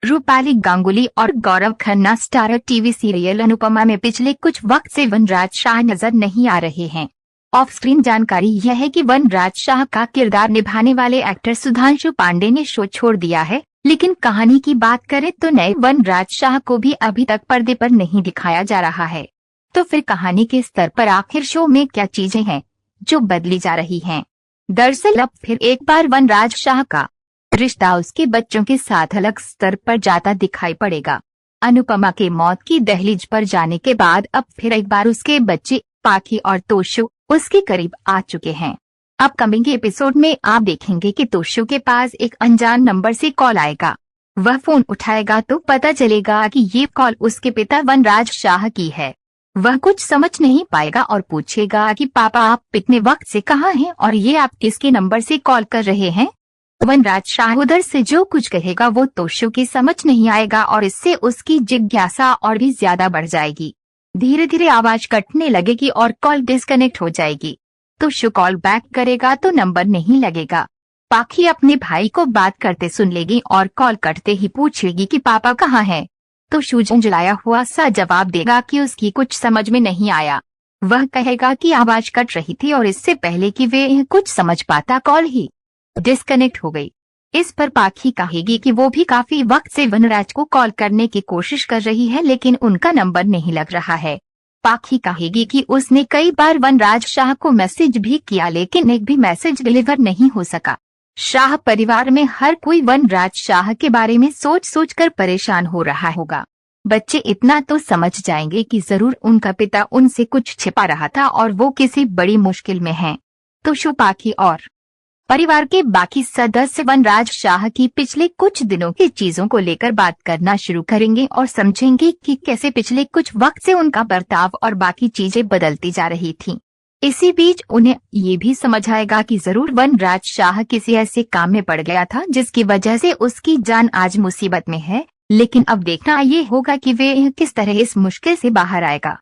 रूपाली गांगुली और Gaurav Khanna starrer TV serial Anupama में पिछले कुछ वक्त से वनराज शाह नजर नहीं आ रहे हैं। ऑफ स्क्रीन जानकारी यह है कि वनराज शाह का किरदार निभाने वाले एक्टर सुधांशु पांडे ने शो छोड़ दिया है, लेकिन कहानी की बात करें तो नए वनराज शाह को भी अभी तक पर्दे पर नहीं दिखाया जा रहा है। तो फिर कहानी के स्तर पर आखिर शो में क्या चीजें हैं जो बदली जा रही हैं? दरअसल अब फिर एक बार वनराज शाह का रिश्ता उसके बच्चों के साथ अलग स्तर पर जाता दिखाई पड़ेगा। अनुपमा के मौत की दहलीज पर जाने के बाद अब फिर एक बार उसके बच्चे पाखी और तोशु उसके करीब आ चुके हैं। अपकमिंग एपिसोड में आप देखेंगे कि तोशु के पास एक अनजान नंबर से कॉल आएगा। वह फोन उठाएगा तो पता चलेगा कि ये कॉल उसके पिता वनराज शाह की है। वह कुछ समझ नहीं पाएगा और पूछेगा कि पापा आप इतने वक्त से कहाँ हैं और ये आप किसके नंबर से कॉल कर रहे हैं? वनराज शाह उधर से जो कुछ कहेगा वो तोशु की समझ नहीं आएगा और इससे उसकी जिज्ञासा और भी ज्यादा बढ़ जाएगी। धीरे धीरे आवाज कटने लगेगी और कॉल डिस्कनेक्ट हो जाएगी। तोशु कॉल बैक करेगा तो नंबर नहीं लगेगा। पाखी अपने भाई को बात करते सुन लेगी और कॉल कटते ही पूछेगी कि पापा कहाँ हैं? तोशु झुंझलाया हुआ सा जवाब देगा कि उसकी कुछ समझ में नहीं आया। वह कहेगा कि आवाज कट रही थी और इससे पहले कि वे कुछ समझ पाता कॉल ही डिस्कनेक्ट हो गई। इस पर पाखी कहेगी कि वो भी काफी वक्त से वनराज को कॉल करने की कोशिश कर रही है लेकिन उनका नंबर नहीं लग रहा है। पाखी कहेगी कि उसने कई बार वनराज शाह को मैसेज भी किया लेकिन एक भी मैसेज डिलीवर नहीं हो सका। शाह परिवार में हर कोई वनराज शाह के बारे में सोच सोच कर परेशान हो रहा होगा। बच्चे इतना तो समझ जाएंगे कि जरूर उनका पिता उनसे कुछ छिपा रहा था और वो किसी बड़ी मुश्किल में है। तोशु पाखी और परिवार के बाकी सदस्य वनराज शाह की पिछले कुछ दिनों की चीजों को लेकर बात करना शुरू करेंगे और समझेंगे कि कैसे पिछले कुछ वक्त से उनका बर्ताव और बाकी चीजें बदलती जा रही थीं। इसी बीच उन्हें ये भी समझ आएगा कि जरूर वनराज शाह किसी ऐसे काम में पड़ गया था जिसकी वजह से उसकी जान आज मुसीबत में है, लेकिन अब देखना ये होगा कि वे किस तरह इस मुश्किल से बाहर आएगा।